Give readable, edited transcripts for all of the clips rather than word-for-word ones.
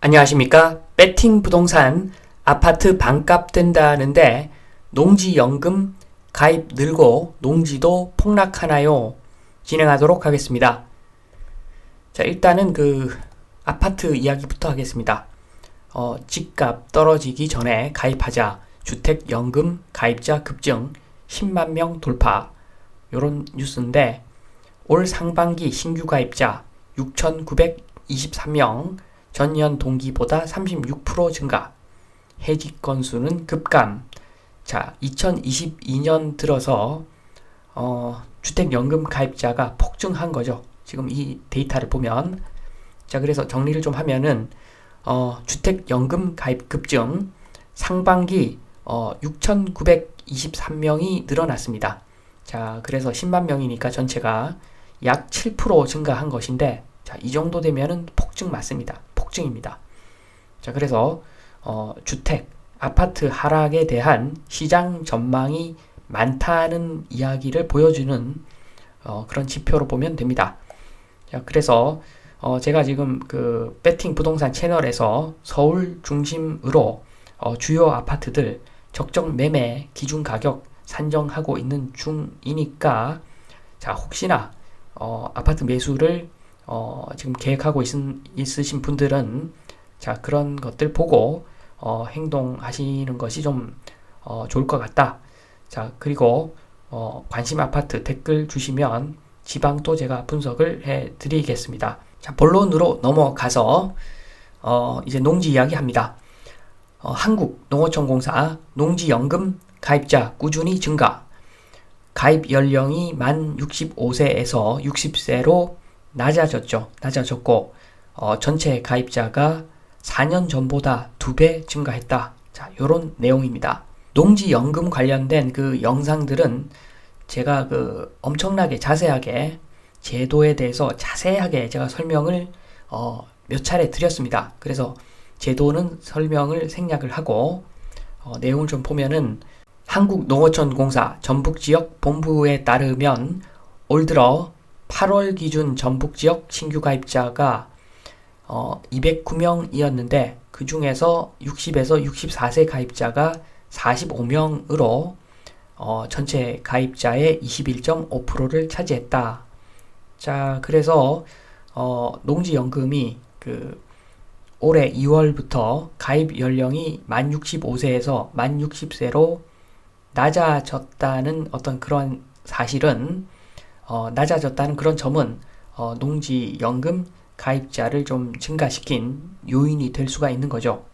안녕하십니까? 배팅 부동산 아파트 반값 된다는데 농지연금 가입 늘고 농지도 폭락하나요? 진행하도록 하겠습니다. 자, 일단은 아파트 이야기부터 하겠습니다. 집값 떨어지기 전에 가입하자. 주택연금 가입자 급증 10만 명 돌파. 요런 뉴스인데 올 상반기 신규 가입자 6,923명, 전년 동기보다 36% 증가, 해직 건수는 급감. 자, 2022년 들어서 주택연금 가입자가 폭증한 거죠. 지금 이 데이터를 보면. 자, 그래서 정리를 좀 하면은 주택연금 가입 급증 상반기 6,923명이 늘어났습니다. 자, 그래서 10만 명이니까 전체가 약 7% 증가한 것인데, 자, 이 정도 되면은 폭증 맞습니다. 폭증입니다. 자, 그래서 주택, 아파트 하락에 대한 시장 전망이 많다는 이야기를 보여주는 그런 지표로 보면 됩니다. 자, 그래서 제가 지금 배팅 부동산 채널에서 서울 중심으로 주요 아파트들 적정 매매 기준 가격 산정하고 있는 중이니까, 자, 혹시나 아파트 매수를 지금 계획하고 있으신 분들은, 자, 그런 것들 보고 행동하시는 것이 좀 좋을 것 같다. 자, 그리고 관심 아파트 댓글 주시면 지방도 제가 분석을 해 드리겠습니다. 자, 본론으로 넘어가서 이제 농지 이야기 합니다. 한국농어촌공사 농지연금 가입자 꾸준히 증가. 가입 연령이 만 65세에서 60세로 낮아졌고, 전체 가입자가 4년 전보다 2배 증가했다. 자, 요런 내용입니다. 농지연금 관련된 영상들은 제가 엄청나게 자세하게 제도에 대해서 자세하게 제가 설명을 몇 차례 드렸습니다. 그래서 제도는 설명을 생략을 하고 내용을 좀 보면은 한국농어촌공사 전북지역 본부에 따르면 올 들어 8월 기준 전북지역 신규 가입자가 209명이었는데 그 중에서 60에서 64세 가입자가 45명으로 전체 가입자의 21.5%를 차지했다. 자, 그래서 농지연금이 올해 2월부터 가입 연령이 만 65세에서 만 60세로 낮아졌다는 어떤 그런 사실은, 낮아졌다는 그런 점은 농지연금 가입자를 좀 증가시킨 요인이 될 수가 있는 거죠.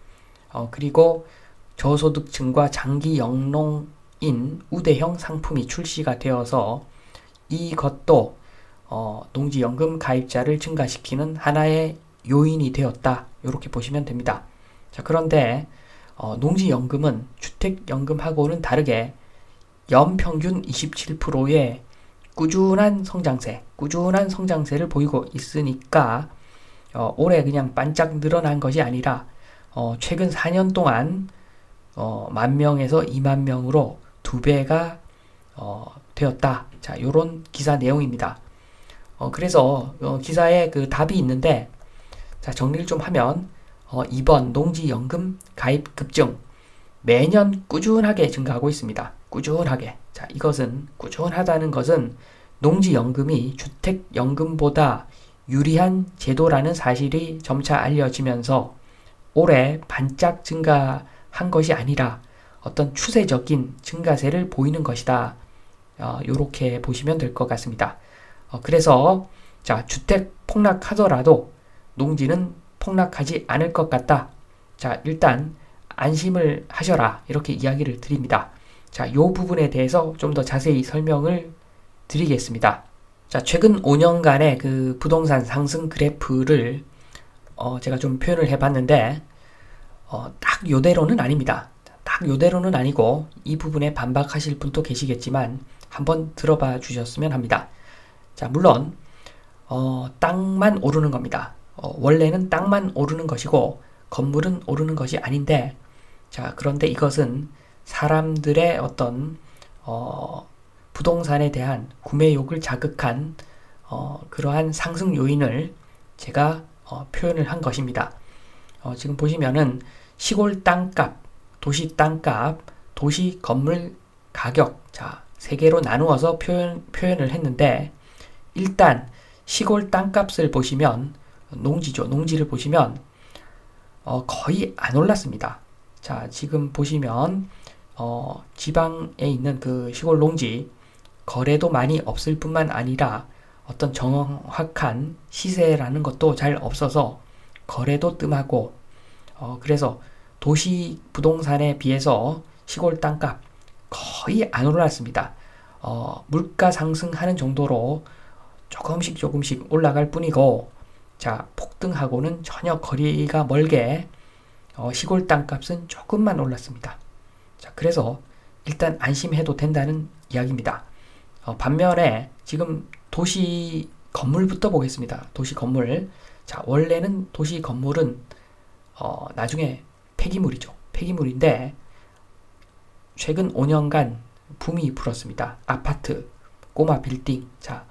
그리고 저소득층과 장기 영농인 우대형 상품이 출시가 되어서 이것도 농지연금 가입자를 증가시키는 하나의 요인이 되었다. 이렇게 보시면 됩니다. 자, 그런데 농지연금은 주택연금하고는 다르게 연평균 27%의 꾸준한 성장세를 보이고 있으니까 올해 그냥 반짝 늘어난 것이 아니라 최근 4년 동안 10,000명에서 20,000명으로 2배가 되었다. 자, 요런 기사 내용입니다. 그래서 기사에 답이 있는데, 자, 정리를 좀 하면 이번 농지연금 가입 급증 매년 꾸준하게 증가하고 있습니다. 꾸준하게. 자, 이것은 꾸준하다는 것은 농지연금이 주택연금보다 유리한 제도라는 사실이 점차 알려지면서 올해 반짝 증가한 것이 아니라 어떤 추세적인 증가세를 보이는 것이다. 요렇게 보시면 될 것 같습니다. 그래서 자, 주택 폭락하더라도 농지는 폭락하지 않을 것 같다. 자, 일단 안심을 하셔라. 이렇게 이야기를 드립니다. 자, 요 부분에 대해서 좀 더 자세히 설명을 드리겠습니다. 자, 최근 5년간의 부동산 상승 그래프를 제가 좀 표현을 해봤는데 딱 요대로는 아닙니다. 딱 요대로는 아니고 이 부분에 반박하실 분도 계시겠지만 한번 들어봐 주셨으면 합니다. 자, 물론 땅만 오르는 겁니다. 원래는 땅만 오르는 것이고 건물은 오르는 것이 아닌데, 자, 그런데 이것은 사람들의 어떤 부동산에 대한 구매욕을 자극한 그러한 상승 요인을 제가 표현을 한 것입니다. 지금 보시면은 시골 땅값, 도시 땅값, 도시 건물 가격, 자, 세 개로 나누어서 표현을 했는데, 일단 시골 땅값을 보시면, 농지죠. 농지를 보시면, 거의 안 올랐습니다. 자, 지금 보시면, 지방에 있는 그 시골 농지, 거래도 많이 없을 뿐만 아니라 어떤 정확한 시세라는 것도 잘 없어서 거래도 뜸하고, 그래서 도시 부동산에 비해서 시골 땅값 거의 안 올랐습니다. 물가 상승하는 정도로 조금씩 올라갈 뿐이고, 자, 폭등하고는 전혀 거리가 멀게 시골 땅값은 조금만 올랐습니다. 자, 그래서 일단 안심해도 된다는 이야기입니다. 반면에 지금 도시 건물부터 보겠습니다. 도시 건물. 자, 원래는 도시 건물은 나중에 폐기물이죠. 폐기물인데 최근 5년간 붐이 불었습니다. 아파트, 꼬마 빌딩, 자,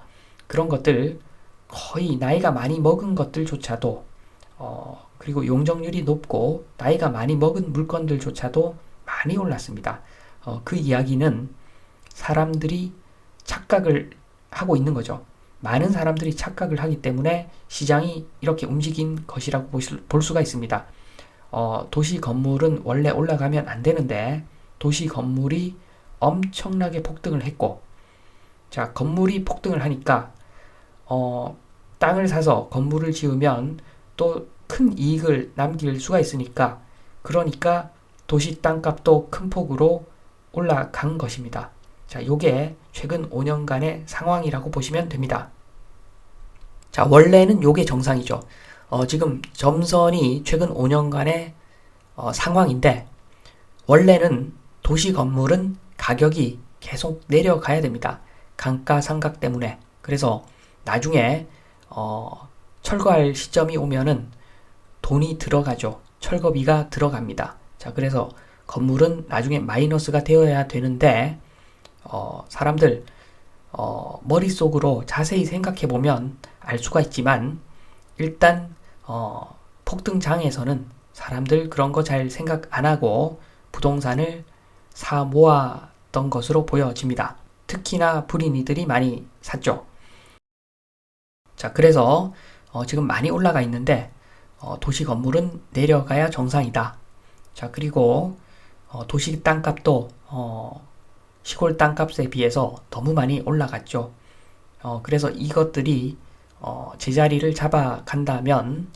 그런 것들 거의 나이가 많이 먹은 것들조차도 그리고 용적률이 높고 나이가 많이 먹은 물건들조차도 많이 올랐습니다. 그 이야기는 사람들이 착각을 하고 있는 거죠. 많은 사람들이 착각을 하기 때문에 시장이 이렇게 움직인 것이라고 볼 수가 있습니다. 도시 건물은 원래 올라가면 안 되는데 도시 건물이 엄청나게 폭등을 했고, 자, 건물이 폭등을 하니까 땅을 사서 건물을 지으면 또 큰 이익을 남길 수가 있으니까, 그러니까 도시 땅값도 큰 폭으로 올라간 것입니다. 자, 요게 최근 5년간의 상황이라고 보시면 됩니다. 자, 원래는 요게 정상이죠. 지금 점선이 최근 5년간의 상황인데, 원래는 도시 건물은 가격이 계속 내려가야 됩니다. 감가상각 때문에. 그래서 나중에 철거할 시점이 오면은 돈이 들어가죠. 철거비가 들어갑니다. 자, 그래서 건물은 나중에 마이너스가 되어야 되는데, 사람들 머릿속으로 자세히 생각해 보면 알 수가 있지만, 일단 폭등장에서는 사람들 그런 거 잘 생각 안 하고 부동산을 사 모았던 것으로 보여집니다. 특히나 불인이들이 많이 샀죠. 자, 그래서 지금 많이 올라가 있는데 도시 건물은 내려가야 정상이다. 자, 그리고 도시 땅값도 시골 땅값에 비해서 너무 많이 올라갔죠. 그래서 이것들이 제자리를 잡아간다면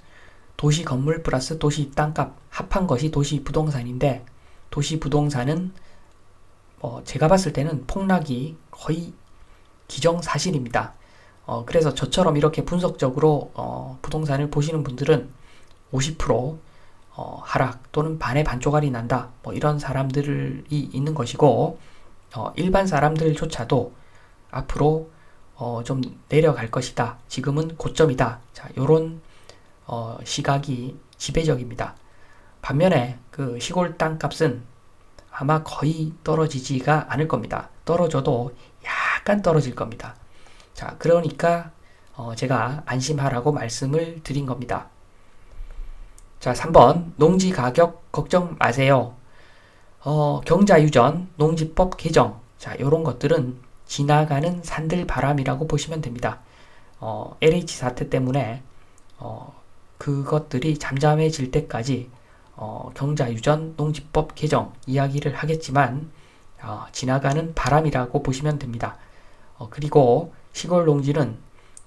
도시 건물 플러스 도시 땅값 합한 것이 도시 부동산인데, 도시 부동산은 제가 봤을 때는 폭락이 거의 기정사실입니다. 그래서 저처럼 이렇게 분석적으로 부동산을 보시는 분들은 50% 하락 또는 반의 반쪽알이 난다, 뭐 이런 사람들이 있는 것이고, 일반 사람들조차도 앞으로 좀 내려갈 것이다, 지금은 고점이다, 자, 요런 시각이 지배적입니다. 반면에 그 시골 땅값은 아마 거의 떨어지지가 않을 겁니다. 떨어져도 약간 떨어질 겁니다. 자, 그러니까 제가 안심하라고 말씀을 드린 겁니다. 자, 3번 농지 가격 걱정 마세요. 경자유전, 농지법 개정, 자, 요런 것들은 지나가는 산들바람이라고 보시면 됩니다. LH 사태 때문에 그것들이 잠잠해질 때까지 경자유전, 농지법 개정 이야기를 하겠지만 지나가는 바람이라고 보시면 됩니다. 그리고 시골 농지는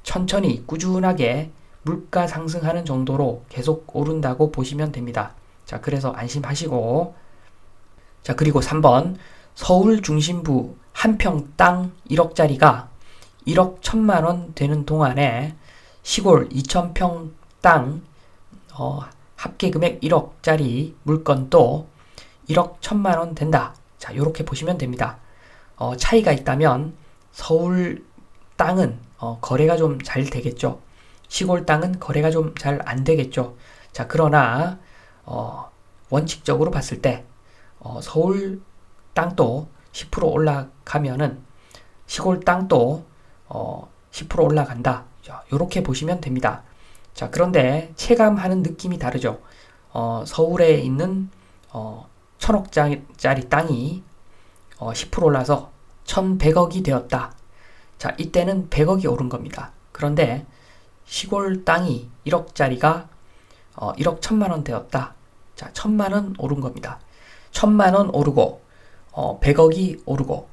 천천히 꾸준하게 물가 상승하는 정도로 계속 오른다고 보시면 됩니다. 자, 그래서 안심하시고, 자, 그리고 3번 서울 중심부 한 평 땅 1억짜리가 1억 1천만 원 되는 동안에 시골 2,000평 땅 합계 금액 1억짜리 물건도 1억 1천만 원 된다. 자, 요렇게 보시면 됩니다. 차이가 있다면 서울 땅은 거래가 좀 잘 되겠죠. 시골 땅은 거래가 좀 잘 안 되겠죠. 자, 그러나 원칙적으로 봤을 때 서울 땅도 10% 올라가면은 시골 땅도 10% 올라간다. 자, 요렇게 보시면 됩니다. 자, 그런데 체감하는 느낌이 다르죠. 서울에 있는 1,000억짜리 땅이 10% 올라서 1,100억이 되었다. 자, 이때는 100억이 오른 겁니다. 그런데 시골 땅이 1억짜리가 1억 1,000만 원 되었다. 자, 1,000만 원 오른 겁니다. 1,000만 원 오르고 100억이 오르고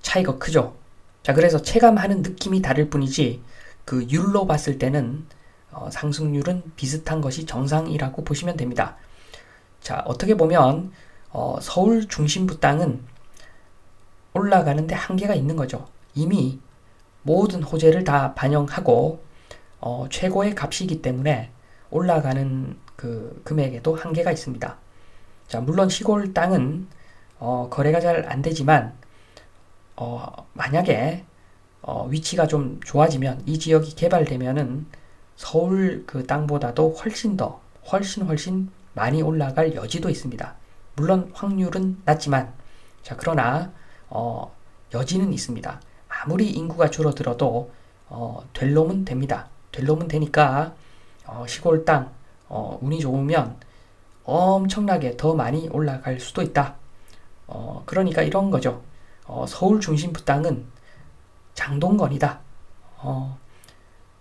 차이가 크죠. 자, 그래서 체감하는 느낌이 다를 뿐이지 그 율로 봤을 때는 상승률은 비슷한 것이 정상이라고 보시면 됩니다. 자, 어떻게 보면 서울 중심부 땅은 올라가는데 한계가 있는 거죠. 이미 모든 호재를 다 반영하고 최고의 값이기 때문에 올라가는 그 금액에도 한계가 있습니다. 자, 물론 시골 땅은 거래가 잘 안 되지만 만약에 위치가 좀 좋아지면 이 지역이 개발되면은 서울 그 땅보다도 훨씬 많이 올라갈 여지도 있습니다. 물론 확률은 낮지만 자, 그러나 여지는 있습니다. 아무리 인구가 줄어들어도 될 놈은 됩니다. 될 놈은 되니까 시골 땅 운이 좋으면 엄청나게 더 많이 올라갈 수도 있다. 그러니까 이런 거죠. 서울 중심부 땅은 장동건이다.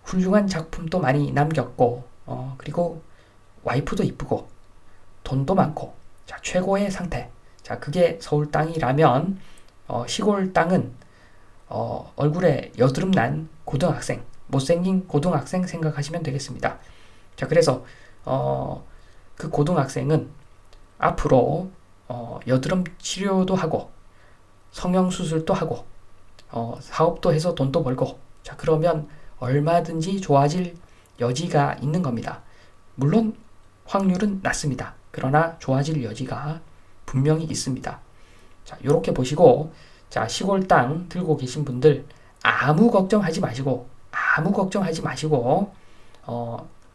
훌륭한 작품도 많이 남겼고 그리고 와이프도 이쁘고 돈도 많고 자, 최고의 상태. 자, 그게 서울 땅이라면 시골 땅은 얼굴에 여드름 난 고등학생, 못생긴 고등학생 생각하시면 되겠습니다. 자, 그래서 그 고등학생은 앞으로 여드름 치료도 하고 성형수술도 하고 사업도 해서 돈도 벌고 자, 그러면 얼마든지 좋아질 여지가 있는 겁니다. 물론 확률은 낮습니다. 그러나 좋아질 여지가 분명히 있습니다. 자, 요렇게 보시고 자, 시골 땅 들고 계신 분들 아무 걱정하지 마시고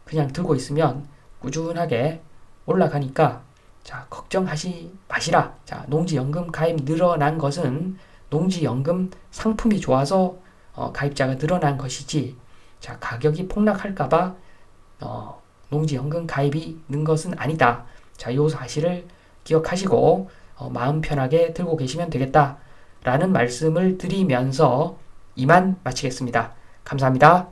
그냥 들고 있으면 꾸준하게 올라가니까 자, 걱정하지 마시라. 자, 농지연금 가입 늘어난 것은 농지연금 상품이 좋아서 가입자가 늘어난 것이지 자, 가격이 폭락할까봐 농지연금 가입이 는 것은 아니다. 자, 요 사실을 기억하시고 마음 편하게 들고 계시면 되겠다 라는 말씀을 드리면서 이만 마치겠습니다. 감사합니다.